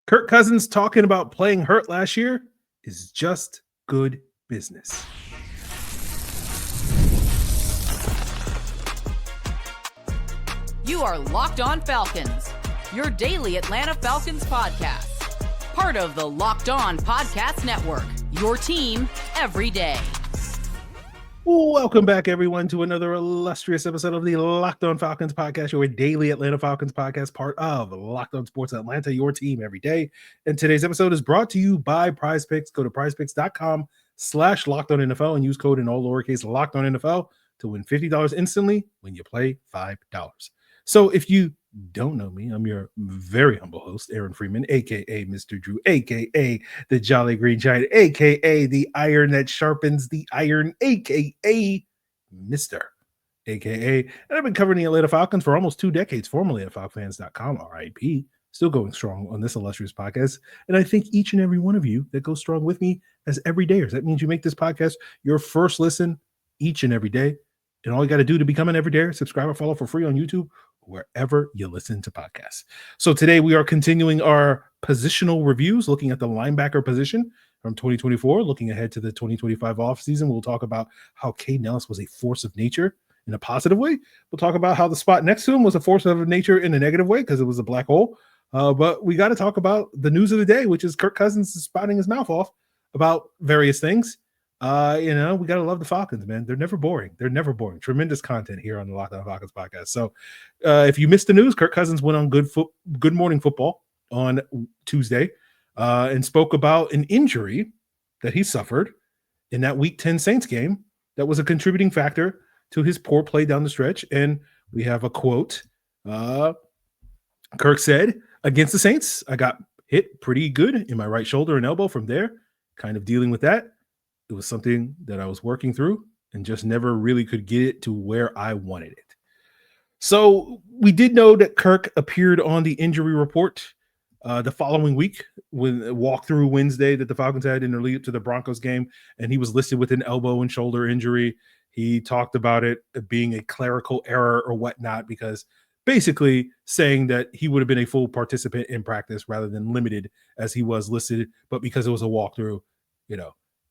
Kirk Cousins talking about playing hurt last year is just good business. You are Locked On Falcons, your daily Atlanta Falcons podcast. Part of the Locked On Podcast Network, your team every day. Welcome back, everyone, to another illustrious episode of the Locked On Falcons podcast, your daily Atlanta Falcons podcast, part of Locked On Sports Atlanta, your team every day. And today's episode is brought to you by PrizePicks. Go to prizepicks.com/LockedOnNFL and use code in all lowercase LockedOnNFL to win $50 instantly when you play $5. So if you don't know me, I'm your very humble host, Aaron Freeman, a.k.a. Mr. Drew, a.k.a. the Jolly Green Giant, a.k.a. the iron that sharpens the iron, a.k.a. Mr. a.k.a. And I've been covering the Atlanta Falcons for almost 2 decades, formerly at FalcFans.com, RIP, still going strong on this illustrious podcast. And I thank each and every one of you that goes strong with me as everydayers. That means you make this podcast your first listen each and every day. And all you got to do to become an everydayer, subscribe or follow for free on YouTube, wherever you listen to podcasts. So today we are continuing our positional reviews, looking at the linebacker position from 2024, looking ahead to the 2025 offseason. We'll talk about how Kaden Elliss was a force of nature in a positive way. We'll talk about how the spot next to him was a force of nature in a negative way because it was a black hole. But we got to talk about the news of the day, which is Kirk Cousins spouting his mouth off about various things. We got to love the Falcons, man. They're never boring. Tremendous content here on the Locked On Falcons podcast. So if you missed the news, Kirk Cousins went on Good Morning Football on Tuesday and spoke about an injury that he suffered in that Week 10 Saints game that was a contributing factor to his poor play down the stretch. And we have a quote. Kirk said, "Against the Saints, I got hit pretty good in my right shoulder and elbow from there, kind of dealing with that. It was something that I was working through and just never really could get it to where I wanted it." So we did know that Kirk appeared on the injury report the following week when walkthrough Wednesday that the Falcons had in their lead up to the Broncos game, and he was listed with an elbow and shoulder injury. He talked about it being a clerical error or whatnot, because basically saying that he would have been a full participant in practice rather than limited as he was listed, but because it was a walkthrough,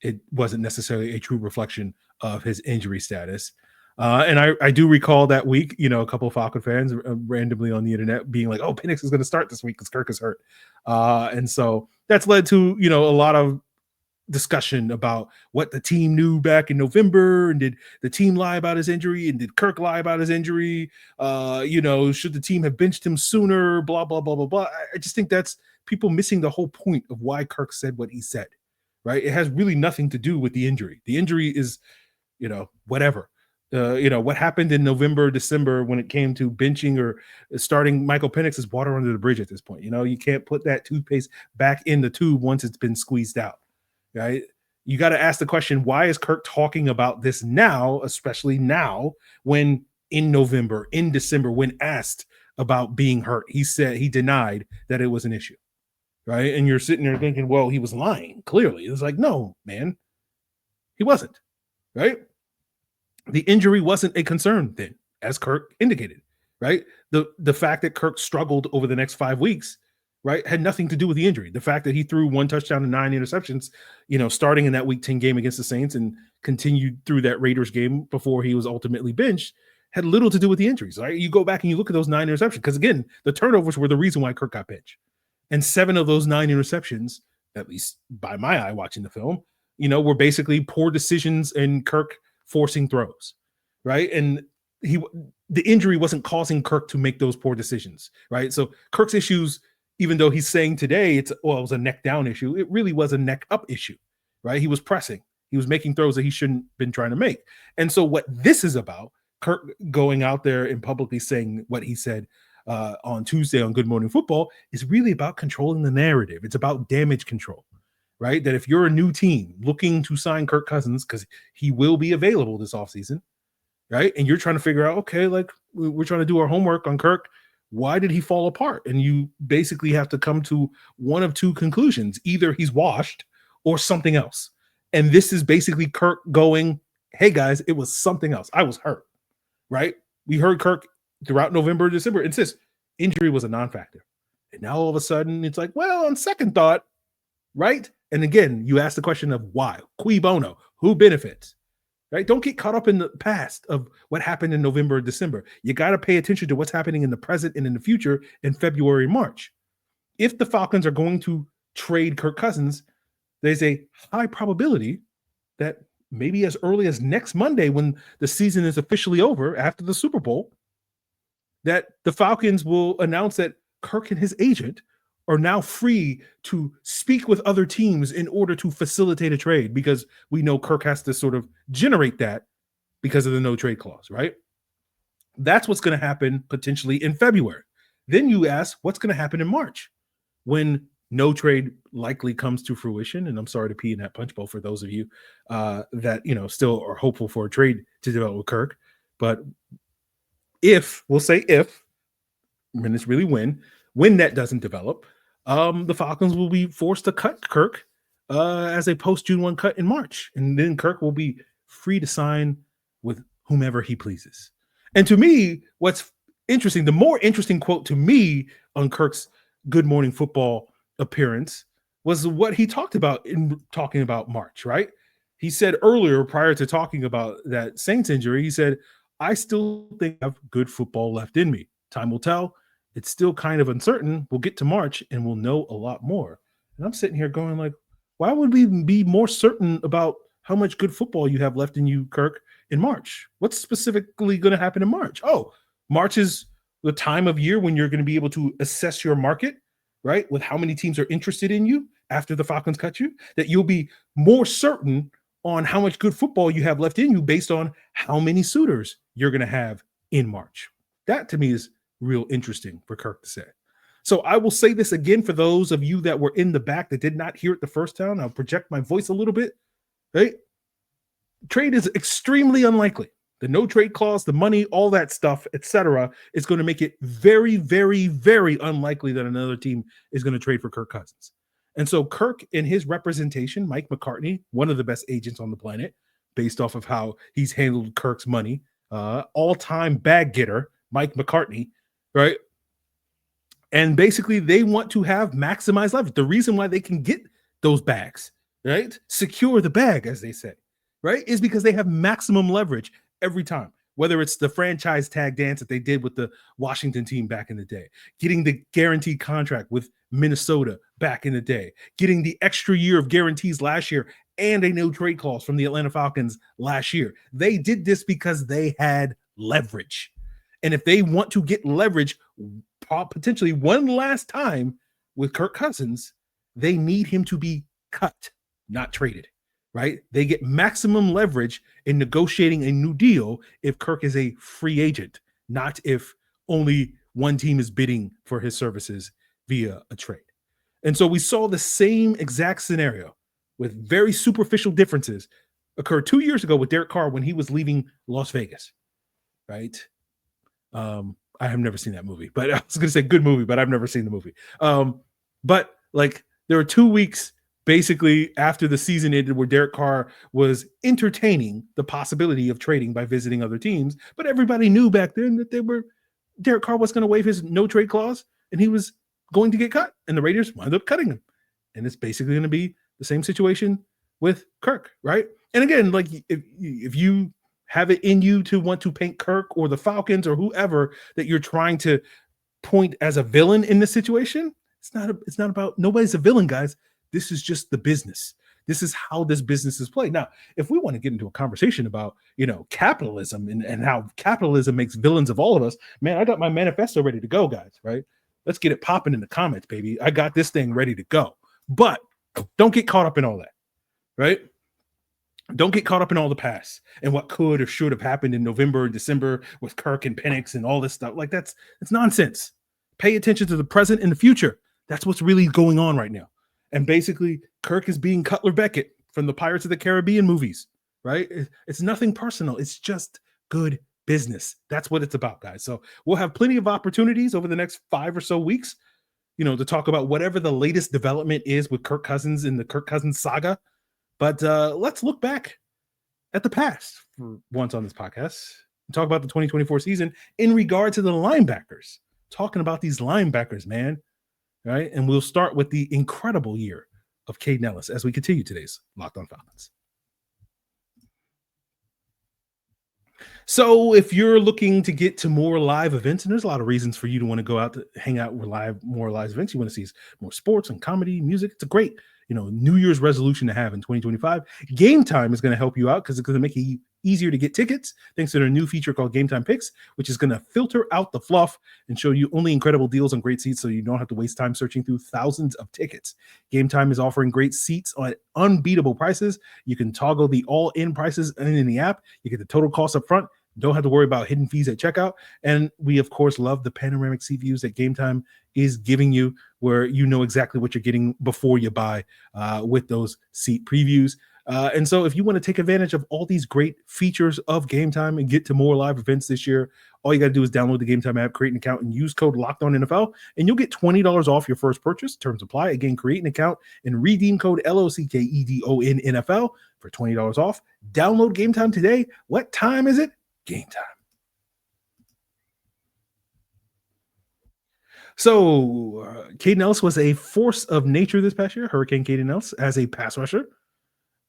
it wasn't necessarily a true reflection of his injury status. And I do recall that week, a couple of Falcon fans randomly on the internet being like, "Oh, Penix is going to start this week because Kirk is hurt." And so that's led to, a lot of discussion about what the team knew back in November, and did the team lie about his injury, and did Kirk lie about his injury? Should the team have benched him sooner? Blah, blah, blah, blah, blah. I just think that's people missing the whole point of why Kirk said what he said. Right? It has really nothing to do with the injury. The injury is, whatever. What happened in November, December when it came to benching or starting Michael Penix is water under the bridge at this point. You can't put that toothpaste back in the tube once it's been squeezed out. Right? You got to ask the question, why is Kirk talking about this now, especially now when in November, in December, when asked about being hurt, he denied that it was an issue. Right. And you're sitting there thinking, well, he was lying. Clearly. It's like, no, man, he wasn't. Right. The injury wasn't a concern then, as Kirk indicated. Right. The fact that Kirk struggled over the next 5 weeks, right, had nothing to do with the injury. The fact that he threw 1 touchdown and 9 interceptions, starting in that Week 10 game against the Saints and continued through that Raiders game before he was ultimately benched, had little to do with the injuries. Right. You go back and you look at those 9 interceptions, because again, the turnovers were the reason why Kirk got benched. And 7 of those 9 interceptions, at least by my eye watching the film, were basically poor decisions and Kirk forcing throws, right? And the injury wasn't causing Kirk to make those poor decisions, right? So Kirk's issues, even though he's saying today it was a neck down issue, it really was a neck up issue, right? He was pressing. He was making throws that he shouldn't been trying to make. And so what this is about, Kirk going out there and publicly saying what he said on Tuesday on Good Morning Football, is really about controlling the narrative. It's about damage control, right? That if you're a new team looking to sign Kirk Cousins, because he will be available this offseason, right? And you're trying to figure out, okay, like we're trying to do our homework on Kirk. Why did he fall apart? And you basically have to come to one of 2 conclusions. Either he's washed or something else. And this is basically Kirk going, hey guys, it was something else. I was hurt, right? We heard Kirk throughout November, December insist injury was a non-factor. And now all of a sudden it's like, well, on second thought, right? And again, you ask the question of why, cui bono, who benefits, right? Don't get caught up in the past of what happened in November or December. You got to pay attention to what's happening in the present and in the future in February, March. If the Falcons are going to trade Kirk Cousins, there's a high probability that maybe as early as next Monday, when the season is officially over after the Super Bowl, that the Falcons will announce that Kirk and his agent are now free to speak with other teams in order to facilitate a trade, because we know Kirk has to sort of generate that because of the no trade clause, right? That's what's going to happen potentially in February. Then you ask, what's going to happen in March when no trade likely comes to fruition? And I'm sorry to pee in that punch bowl for those of you that, still are hopeful for a trade to develop with Kirk. But we'll say if, and it's really when that doesn't develop, the Falcons will be forced to cut Kirk as a post-June 1 cut in March. And then Kirk will be free to sign with whomever he pleases. And to me, what's interesting, the more interesting quote to me on Kirk's Good Morning Football appearance was what he talked about in talking about March, right? He said earlier, prior to talking about that Saints injury, he said, I still think I have good football left in me. Time will tell. It's still kind of uncertain. We'll get to March and we'll know a lot more. And I'm sitting here going like, why would we be more certain about how much good football you have left in you, Kirk, in March? What's specifically going to happen in March? Oh, March is the time of year when you're going to be able to assess your market, right? With how many teams are interested in you after the Falcons cut you, that you'll be more certain on how much good football you have left in you based on how many suitors you're going to have in March. That to me is real interesting for Kirk to say. So I will say this again for those of you that were in the back that did not hear it the first time. I'll project my voice a little bit, right? Trade is extremely unlikely. The no trade clause, the money, all that stuff, etc., is going to make it very, very, very unlikely that another team is going to trade for Kirk Cousins. And so Kirk, in his representation, Mike McCartney, one of the best agents on the planet, based off of how he's handled Kirk's money, all-time bag getter, Mike McCartney, right? And basically, they want to have maximized leverage. The reason why they can get those bags, right? Secure the bag, as they say, right? Is because they have maximum leverage every time. Whether it's the franchise tag dance that they did with the Washington team back in the day, getting the guaranteed contract with Minnesota back in the day, getting the extra year of guarantees last year, and a no trade clause from the Atlanta Falcons last year. They did this because they had leverage. And if they want to get leverage potentially one last time with Kirk Cousins, they need him to be cut, not traded, right? They get maximum leverage in negotiating a new deal if Kirk is a free agent, not if only one team is bidding for his services via a trade. And so we saw the same exact scenario with very superficial differences occur 2 years ago with Derek Carr when he was leaving Las Vegas, right? I have never seen that movie, but I was going to say good movie, but I've never seen the movie. But like there were 2 weeks basically after the season ended where Derek Carr was entertaining the possibility of trading by visiting other teams, but everybody knew back then that Derek Carr was going to waive his no trade clause and he was going to get cut, and the Raiders wound up cutting him. And it's basically going to be the same situation with Kirk, right? And again, like if you have it in you to want to paint Kirk or the Falcons or whoever that you're trying to point as a villain in this situation, it's not about, nobody's a villain, guys. This is just the business. This is how this business is played. Now, if we want to get into a conversation about, capitalism and how capitalism makes villains of all of us, man, I got my manifesto ready to go, guys, right? Let's get it popping in the comments, baby. I got this thing ready to go. But don't get caught up in all that, right? Don't get caught up in all the past and what could or should have happened in November and December with Kirk and Penix and all this stuff. Like it's nonsense. Pay attention to the present and the future. That's what's really going on right now. And basically, Kirk is being Cutler Beckett from the Pirates of the Caribbean movies, right? It's nothing personal. It's just good business. That's what it's about, guys. So we'll have plenty of opportunities over the next 5 or so weeks, to talk about whatever the latest development is with Kirk Cousins in the Kirk Cousins saga. But let's look back at the past for once on this podcast and talk about the 2024 season in regard to the linebackers. Talking about these linebackers, man. right? And we'll start with the incredible year of Kaden Elliss as we continue today's Locked On Falcons. So if you're looking to get to more live events, and there's a lot of reasons for you to want to go out to hang out with more live events. You want to see more sports and comedy, music. It's a great, New Year's resolution to have in 2025. Game Time is going to help you out because it's going to make it easier to get tickets thanks to their new feature called Game Time Picks, which is going to filter out the fluff and show you only incredible deals on great seats so you don't have to waste time searching through thousands of tickets. Game Time is offering great seats at unbeatable prices. You can toggle the all-in prices in the app. You get the total cost up front. Don't have to worry about hidden fees at checkout. And we, of course, love the panoramic seat views that Game Time is giving you, where you know exactly what you're getting before you buy with those seat previews. And so if you want to take advantage of all these great features of Game Time and get to more live events this year, all you got to do is download the Game Time app, create an account, and use code LOCKEDONNFL, and you'll get $20 off your first purchase. Terms apply. Again, create an account and redeem code LOCKEDONNFL for $20 off. Download Game Time today. What time is it? Game time. So Kaden Elliss was a force of nature this past year, Hurricane Kaden Elliss, as a pass rusher.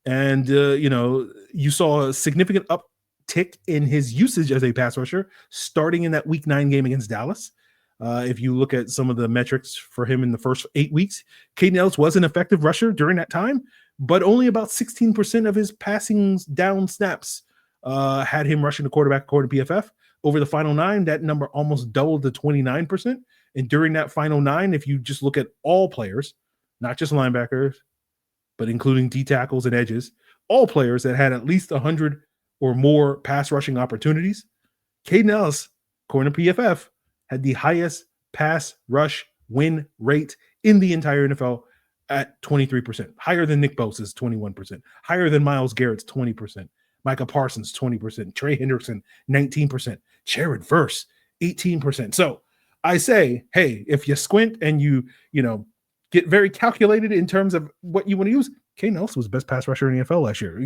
And, you saw a significant uptick in his usage as a pass rusher starting in that Week 9 game against Dallas. If you look at some of the metrics for him in the first 8 weeks, Kaden Elliss was an effective rusher during that time, but only about 16% of his passing down snaps had him rushing the quarterback according to PFF. Over the final 9, that number almost doubled to 29%. And during that final 9, if you just look at all players, not just linebackers, but including D tackles and edges, all players that had at least 100 or more pass rushing opportunities, Kaden Elliss, according to PFF, had the highest pass rush win rate in the entire NFL at 23%, higher than Nick Bosa's 21%, higher than Myles Garrett's 20%. Micah Parsons, 20%. Trey Henderson, 19%. Jared Verse, 18%. So I say, hey, if you squint and you get very calculated in terms of what you want to use, Kaden Elliss was the best pass rusher in the NFL last year.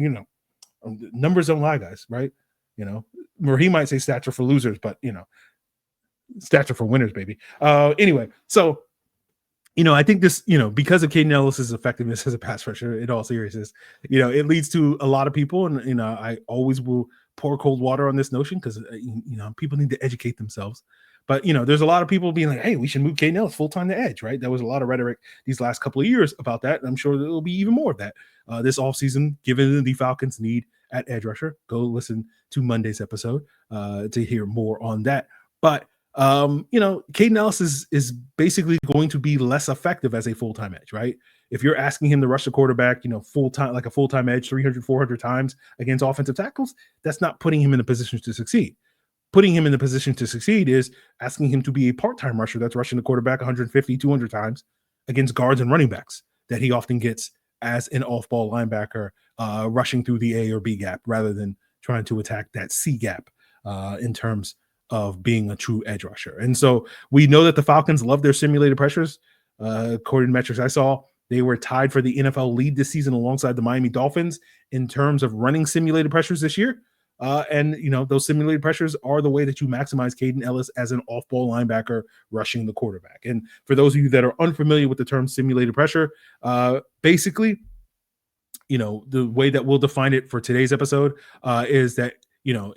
Numbers don't lie, guys, right? Or he might say stature for losers, but, stature for winners, baby. Anyway, so I think this, because of Kaden Ellis' effectiveness as a pass rusher, in all seriousness, it leads to a lot of people, and I always will pour cold water on this notion because people need to educate themselves. But there's a lot of people being like, "Hey, we should move Kaden Elliss full-time to edge," right? There was a lot of rhetoric these last couple of years about that, and I'm sure there will be even more of that this offseason, given the Falcons' need at edge rusher. Go listen to Monday's episode to hear more on that. But Kaden Elliss is basically going to be less effective as a full-time edge, right? If you're asking him to rush the quarterback, full-time, like a full-time edge, 300, 400 times against offensive tackles, that's not putting him in a position to succeed. Putting him in the position to succeed is asking him to be a part-time rusher that's rushing the quarterback 150, 200 times against guards and running backs that he often gets as an off-ball linebacker rushing through the A or B gap rather than trying to attack that C gap in terms of being a true edge rusher. And so we know that the Falcons love their simulated pressures. According to metrics I saw, they were tied for the NFL lead this season alongside the Miami Dolphins in terms of running simulated pressures this year. And those simulated pressures are the way that you maximize Kaden Elliss as an off-ball linebacker rushing the quarterback. And for those of you that are unfamiliar with the term simulated pressure, basically, the way that we'll define it for today's episode is that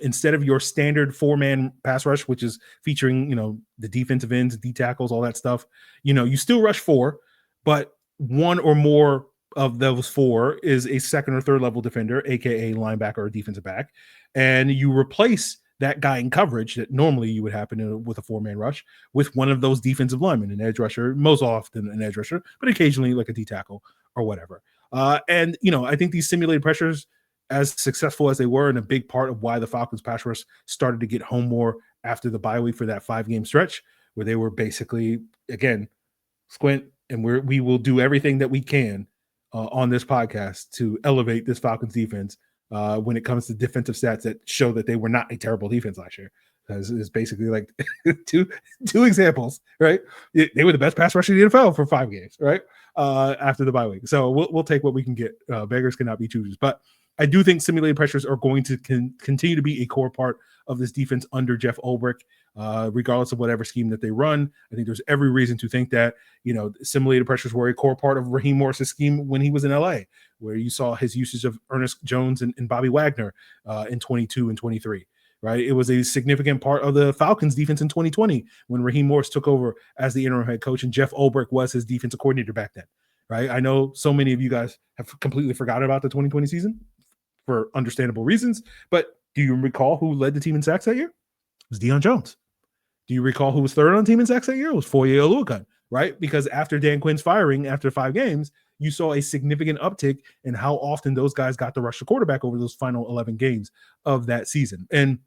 instead of your standard 4-man pass rush, which is featuring, the defensive ends, D tackles, all that stuff, you still rush 4, but one or more of those 4 is a second or third level defender, aka linebacker or defensive back, and you replace that guy in coverage that normally you would happen with a 4-man rush with one of those defensive linemen, an edge rusher, most often an edge rusher, but occasionally like a D tackle or whatever. And I think these simulated pressures, as successful as they were, and a big part of why the Falcons pass rush started to get home more after the bye week for that 5-game stretch, where they were basically, again, squint, and we will do everything that we can on this podcast to elevate this Falcons defense when it comes to defensive stats that show that they were not a terrible defense last year. It's basically like two examples, right? They were the best pass rush in the NFL for 5 games, right? After the bye week. So we'll take what we can get. Beggars cannot be choosers. But I do think simulated pressures are going to continue to be a core part of this defense under Jeff Ulbrich, regardless of whatever scheme that they run. I think there's every reason to think that, simulated pressures were a core part of Raheem Morris's scheme when he was in LA, where you saw his usage of Ernest Jones and Bobby Wagner in 22 and 23. Right. It was a significant part of the Falcons defense in 2020 when Raheem Morris took over as the interim head coach and Jeff Ulbrich was his defensive coordinator back then. Right. I know so many of you guys have completely forgotten about the 2020 season for understandable reasons, but do you recall who led the team in sacks that year? It was Deion Jones. Do you recall who was third on the team in sacks that year? It was Foye Oluokun, right? Because after Dan Quinn's firing after 5 games, you saw a significant uptick in how often those guys got to rush the quarterback over those final 11 games of that season. And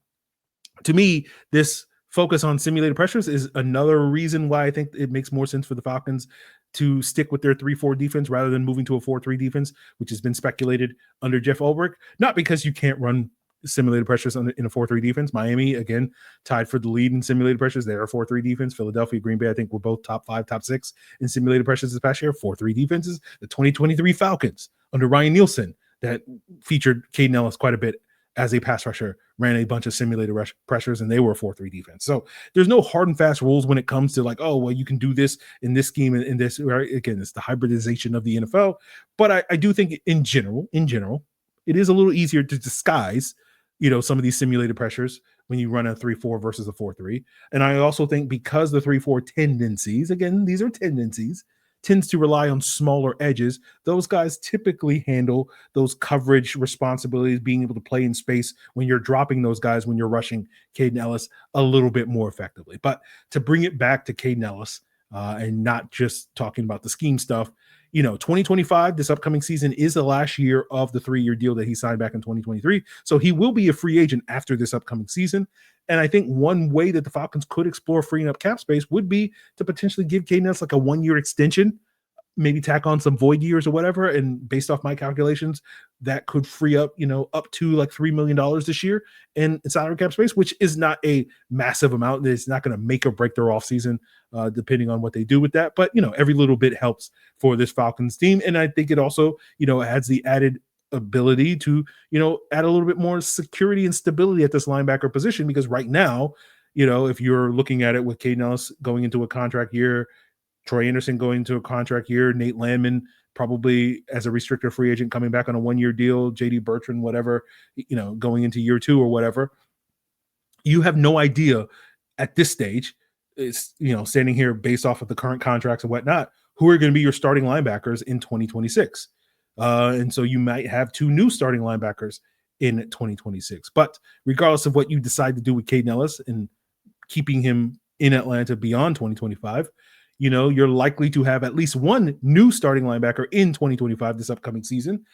to me, this focus on simulated pressures is another reason why I think it makes more sense for the Falcons to stick with their 3-4 defense rather than moving to a 4-3 defense, which has been speculated under Jeff Ulbrich. Not because you can't run simulated pressures in a 4-3 defense. Miami, again, tied for the lead in simulated pressures. They're a 4-3 defense. Philadelphia, Green Bay, I think were both top 5, top 6 in simulated pressures this past year. 4-3 defenses. The 2023 Falcons under Ryan Nielsen that featured Kaden Elliss quite a bit as a pass rusher, ran a bunch of simulated pressures, and they were a 4-3 defense. So there's no hard and fast rules when it comes to like, oh, well, you can do this in this scheme and in this, right? Again, it's the hybridization of the NFL. But I do think in general, it is a little easier to disguise, some of these simulated pressures when you run a 3-4 versus a 4-3. And I also think because the 3-4 tendencies, again, these are tendencies, tends to rely on smaller edges. Those guys typically handle those coverage responsibilities, being able to play in space when you're dropping those guys, when you're rushing Kaden Elliss a little bit more effectively. But to bring it back to Kaden Elliss and not just talking about the scheme stuff, 2025, this upcoming season is the last year of the 3-year deal that he signed back in 2023. So he will be a free agent after this upcoming season. And I think one way that the Falcons could explore freeing up cap space would be to potentially give Kaden Elliss like a 1-year extension, maybe tack on some void years or whatever. And based off my calculations, that could free up, up to like $3 million this year in salary cap space, which is not a massive amount. It's not going to make or break their offseason, depending on what they do with that. But, every little bit helps for this Falcons team. And I think it also, adds the added ability to, add a little bit more security and stability at this linebacker position, because right now, if you're looking at it with Kaden Elliss going into a contract year, Troy Andersen going into a contract year, Nate Landman probably as a restricted free agent coming back on a 1-year deal, JD Bertrand, whatever, going into year 2 or whatever, you have no idea at this stage, it's, standing here based off of the current contracts and whatnot, who are going to be your starting linebackers in 2026. And so you might have 2 new starting linebackers in 2026. But regardless of what you decide to do with Kaden Elliss and keeping him in Atlanta beyond 2025, you're likely to have at least 1 new starting linebacker in 2025 this upcoming season.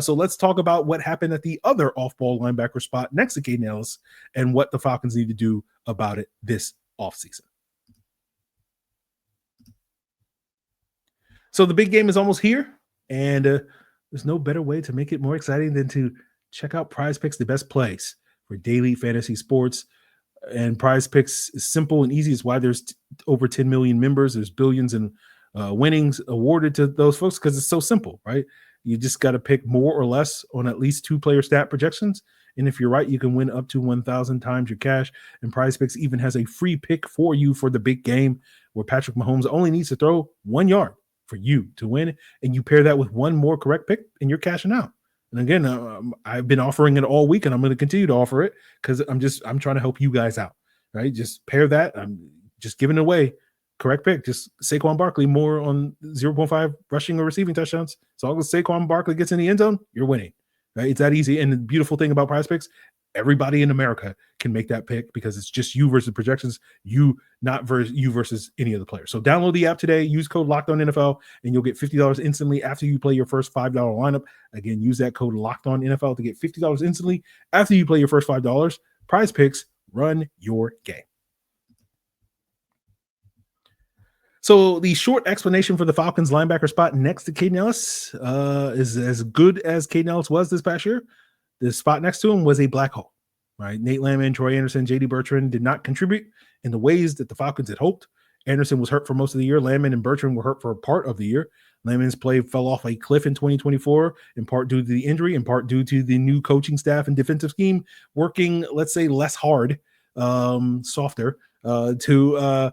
So let's talk about what happened at the other off-ball linebacker spot next to Kaden Elliss and what the Falcons need to do about it this offseason. So the big game is almost here, and there's no better way to make it more exciting than to check out Prize Picks, the best place for daily fantasy sports. And Prize Picks is simple and easy. It's why there's over 10 million members. There's billions in winnings awarded to those folks because it's so simple, right? You just got to pick more or less on at least 2 player stat projections. And if you're right, you can win up to 1,000 times your cash. And Prize Picks even has a free pick for you for the big game where Patrick Mahomes only needs to throw 1 yard for you to win. And you pair that with 1 more correct pick and you're cashing out. And again, I've been offering it all week and I'm going to continue to offer it because I'm trying to help you guys out, right? Just pair that. I'm just giving it away. Correct pick. Just Saquon Barkley more on 0.5 rushing or receiving touchdowns. As long as Saquon Barkley gets in the end zone, you're winning, right? It's that easy. And the beautiful thing about Prize Picks, everybody in America can make that pick because it's just you versus projections, you versus any of the players. So download the app today, use code LOCKEDONNFL, and you'll get $50 instantly after you play your first $5 lineup. Again, use that code LOCKEDONNFL to get $50 instantly after you play your first $5. Prize Picks, run your game. So the short explanation for the Falcons linebacker spot next to Kaden Elliss is as good as Kaden Elliss was this past year. The spot next to him was a black hole, right? Nate Landman, Troy Andersen, JD Bertrand did not contribute in the ways that the Falcons had hoped. Andersen was hurt for most of the year. Landman and Bertrand were hurt for a part of the year. Landman's play fell off a cliff in 2024, in part due to the injury, in part due to the new coaching staff and defensive scheme working, let's say, less hard, softer, to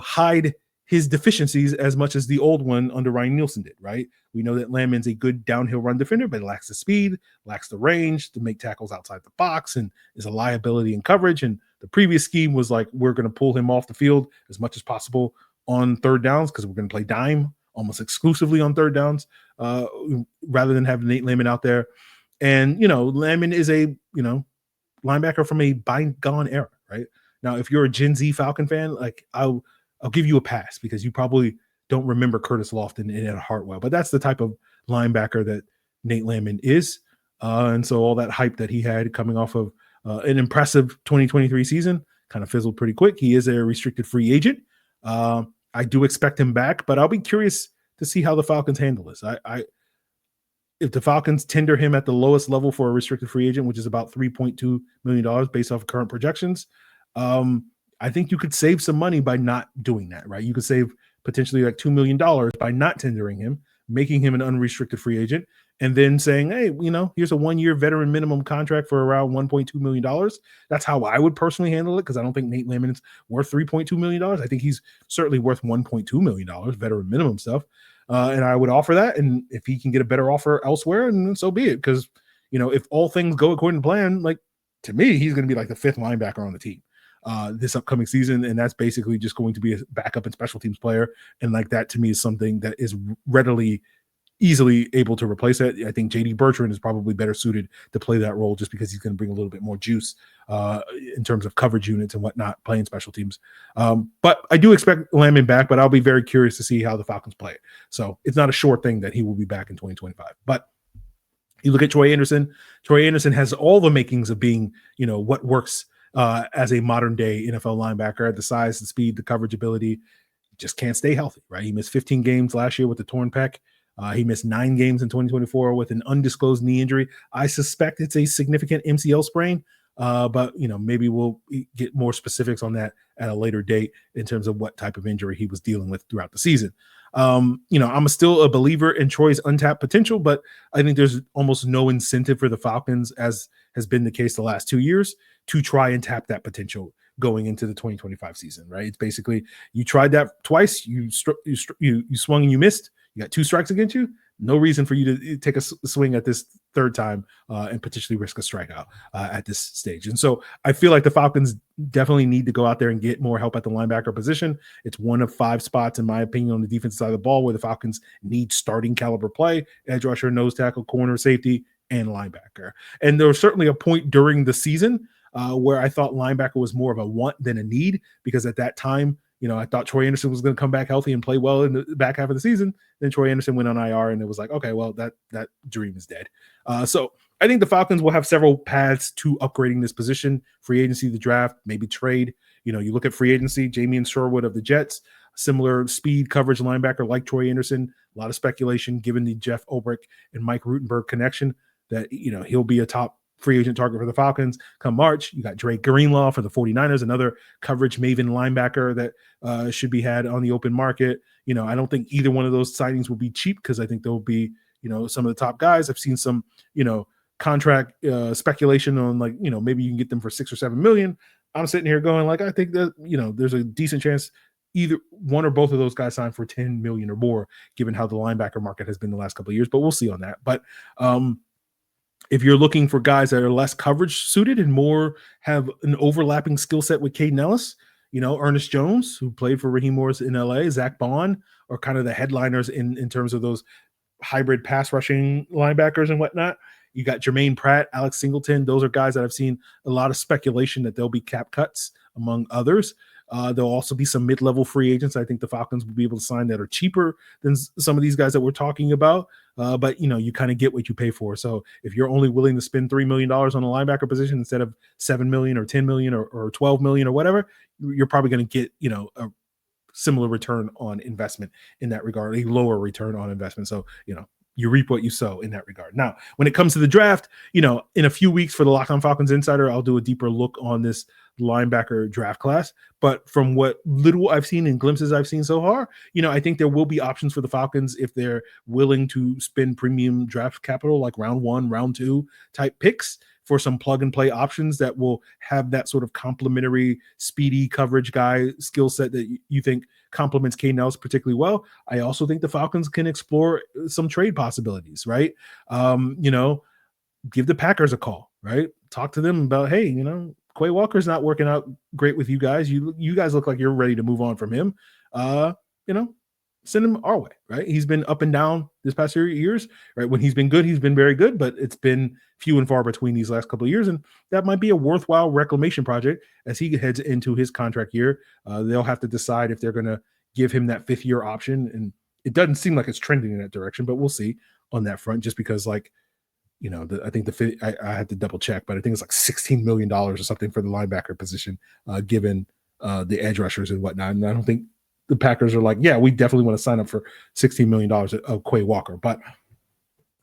hide his deficiencies as much as the old one under Ryan Nielsen did, right? We know that Landman's a good downhill run defender, but lacks the speed, lacks the range to make tackles outside the box, and is a liability in coverage. And the previous scheme was like, we're going to pull him off the field as much as possible on third downs because we're going to play dime almost exclusively on third downs rather than having Nate Landman out there. And, Landman is a, linebacker from a bygone era, right? Now, if you're a Gen Z Falcon fan, like I'll give you a pass because you probably don't remember Curtis Lofton and Ed Hartwell, but that's the type of linebacker that Nate Landman is. And so all that hype that he had coming off of an impressive 2023 season kind of fizzled pretty quick. He is a restricted free agent. I do expect him back, but I'll be curious to see how the Falcons handle this. If the Falcons tender him at the lowest level for a restricted free agent, which is about $3.2 million based off of current projections, I think you could save some money by not doing that, right? You could save potentially like $2 million by not tendering him, making him an unrestricted free agent, and then saying, hey, here's a 1-year veteran minimum contract for around $1.2 million. That's how I would personally handle it because I don't think Nate Landman is worth $3.2 million. I think he's certainly worth $1.2 million, veteran minimum stuff. And I would offer that. And if he can get a better offer elsewhere, and so be it. Because, if all things go according to plan, like to me, he's going to be like the 5th linebacker on the team this upcoming season. And that's basically just going to be a backup and special teams player. And like that to me is something that is easily able to replace it. I think JD Bertrand is probably better suited to play that role just because he's going to bring a little bit more juice in terms of coverage units and whatnot, playing special teams. But I do expect Landman back, but I'll be very curious to see how the Falcons play it. So it's not a sure thing that he will be back in 2025. But you look at Troy Andersen. Troy Andersen has all the makings of being, what works as a modern day NFL linebacker, the size, the speed, the coverage ability. Just can't stay healthy, right? He missed 15 games last year with the torn pec. He missed 9 games in 2024 with an undisclosed knee injury. I suspect it's a significant MCL sprain, but maybe we'll get more specifics on that at a later date in terms of what type of injury he was dealing with throughout the season. I'm still a believer in Troy's untapped potential, but I think there's almost no incentive for the Falcons, as has been the case the last 2 years, to try and tap that potential going into the 2025 season, right? It's basically you tried that twice, you swung and you missed. You got 2 strikes against you. No reason for you to take a swing at this third time and potentially risk a strikeout at this stage. And so I feel like the Falcons definitely need to go out there and get more help at the linebacker position. It's one of 5 spots, in my opinion, on the defensive side of the ball where the Falcons need starting caliber play: edge rusher, nose tackle, corner, safety, and linebacker. And there was certainly a point during the season where I thought linebacker was more of a want than a need, because at that time, I thought Troy Andersen was going to come back healthy and play well in the back half of the season. Then Troy Andersen went on IR, and it was like, okay, well, that dream is dead. So I think the Falcons will have several paths to upgrading this position: free agency, the draft, maybe trade. You look at free agency, Jamie Sherwood of the Jets, similar speed coverage linebacker like Troy Andersen. A lot of speculation given the Jeff Ulbrich and Mike Rutenberg connection that, he'll be a top free agent target for the Falcons come March. You got Drake Greenlaw for the 49ers, another coverage maven linebacker that should be had on the open market. I don't think either one of those signings will be cheap, because I think they'll be, some of the top guys. I've seen some, contract speculation on maybe you can get them for $6 or $7 million. I'm sitting here going like, I think that, there's a decent chance either one or both of those guys sign for $10 million or more, given how the linebacker market has been the last couple of years, but we'll see on that. But, if you're looking for guys that are less coverage suited and more have an overlapping skill set with Kaden Elliss, Ernest Jones, who played for Raheem Morris in LA, Zach Bond, are kind of the headliners in terms of those hybrid pass rushing linebackers and whatnot. You got Jermaine Pratt, Alex Singleton. Those are guys that I've seen a lot of speculation that they'll be cap cuts, among others. There'll also be some mid-level free agents I think the Falcons will be able to sign that are cheaper than some of these guys that we're talking about. But, you kind of get what you pay for. So if you're only willing to spend $3 million on a linebacker position instead of $7 million or $10 million or $12 million or whatever, you're probably going to get, a similar return on investment in that regard, a lower return on investment. So, you reap what you sow in that regard. Now, when it comes to the draft, in a few weeks for the Locked On Falcons Insider, I'll do a deeper look on this linebacker draft class. But from what little I've seen and glimpses I've seen so far, I think there will be options for the Falcons if they're willing to spend premium draft capital, like round 1, round 2 type picks, for some plug and play options that will have that sort of complementary speedy coverage guy skill set that you think complements Kaden Elliss particularly well. I also think the Falcons can explore some trade possibilities, right? Give the Packers a call, right? Talk to them about, hey, Quay Walker's not working out great with you guys. You guys look like you're ready to move on from him. Send him our way, right? He's been up and down this past few years, right? When he's been good, he's been very good, but it's been few and far between these last couple of years, and that might be a worthwhile reclamation project as he heads into his contract year. They'll have to decide if they're going to give him that 5th-year option, and it doesn't seem like it's trending in that direction, but we'll see on that front, just because, I think I had to double check, but I think it's like $16 million or something for the linebacker position, given the edge rushers and whatnot. And I don't think the Packers are like, yeah, we definitely want to sign up for $16 million of Quay Walker. But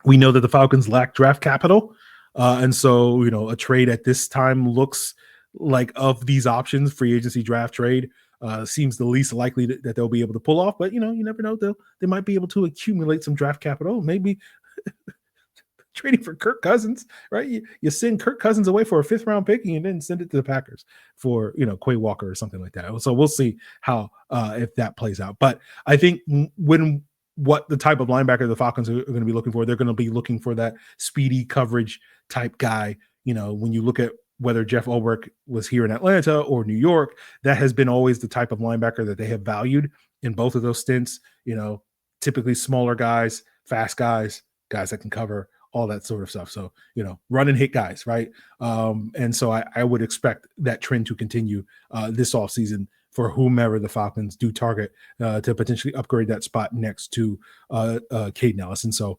we know that the Falcons lack draft capital. And so, a trade at this time looks like, of these options, free agency, draft, trade, seems the least likely that they'll be able to pull off. But, you never know. They might be able to accumulate some draft capital. Maybe trading for Kirk Cousins, right? You send Kirk Cousins away for a 5th-round pick and you then send it to the Packers for, Quay Walker or something like that. So we'll see how, if that plays out. But I think what the type of linebacker the Falcons are going to be looking for, they're going to be looking for that speedy coverage type guy. When you look at whether Jeff Ulbrich was here in Atlanta or New York, that has been always the type of linebacker that they have valued in both of those stints. Typically smaller guys, fast guys that can cover, all that sort of stuff. So, run and hit guys, right? And so I would expect that trend to continue this offseason for whomever the Falcons do target to potentially upgrade that spot next to Kaden Elliss. And so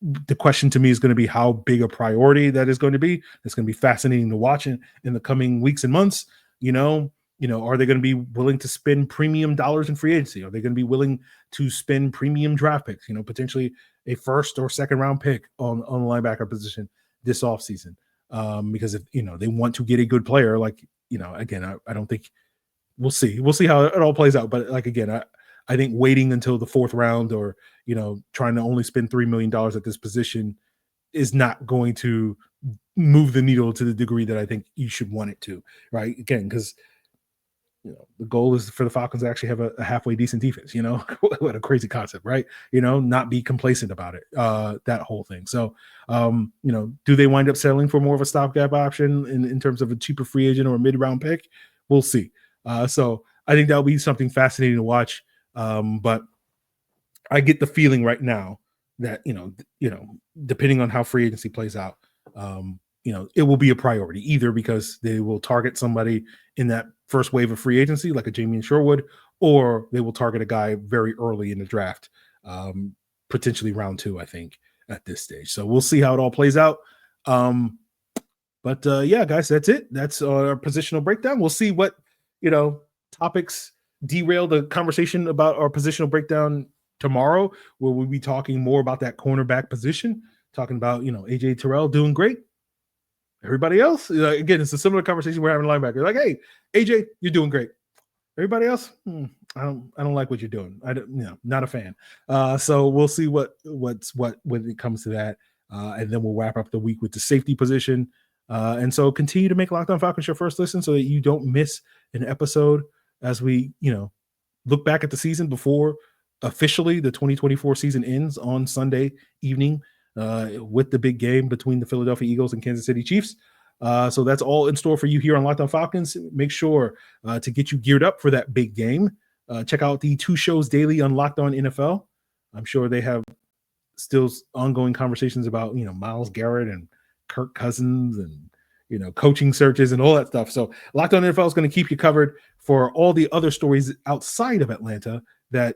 the question to me is going to be how big a priority that is going to be. It's going to be fascinating to watch in the coming weeks and months. Are they going to be willing to spend premium dollars in free agency? Are they going to be willing to spend premium draft picks, potentially a 1st or 2nd round pick on the linebacker position this offseason? Because if, they want to get a good player, again, I don't think we'll see how it all plays out. But I think waiting until the 4th round or, trying to only spend $3 million at this position is not going to move the needle to the degree that I think you should want it to, right? Again, because the goal is for the Falcons to actually have a halfway decent defense, what a crazy concept, right? Not be complacent about it, that whole thing. So, do they wind up settling for more of a stopgap option in terms of a cheaper free agent or a mid-round pick? We'll see. So I think that'll be something fascinating to watch. But I get the feeling right now that, depending on how free agency plays out, it will be a priority, either because they will target somebody in that first wave of free agency, like a Jamie Sherwood, or they will target a guy very early in the draft, potentially round 2, I think, at this stage. So we'll see how it all plays out. But yeah, guys, that's it. That's our positional breakdown. We'll see what, topics derail the conversation about our positional breakdown tomorrow, where we'll be talking more about that cornerback position, talking about, AJ Terrell doing great. Everybody else, again, it's a similar conversation we're having linebacker. Like, hey, AJ, you're doing great. Everybody else, I don't like what you're doing. Not a fan. So we'll see what's what when it comes to that, and then we'll wrap up the week with the safety position. And so continue to make Locked On Falcons your first listen so that you don't miss an episode as we, look back at the season before officially the 2024 season ends on Sunday evening. With the big game between the Philadelphia Eagles and Kansas City Chiefs. So that's all in store for you here on Locked On Falcons. Make sure to get you geared up for that big game. Check out the 2 shows daily on Locked On NFL. I'm sure they have still ongoing conversations about, Myles Garrett and Kirk Cousins and, coaching searches and all that stuff. So Locked On NFL is going to keep you covered for all the other stories outside of Atlanta that,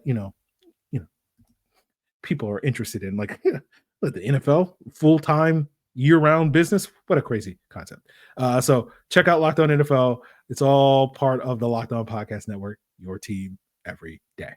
people are interested in, like, the NFL, full-time, year-round business. What a crazy concept. So check out Locked On NFL. It's all part of the Locked On Podcast Network, your team every day.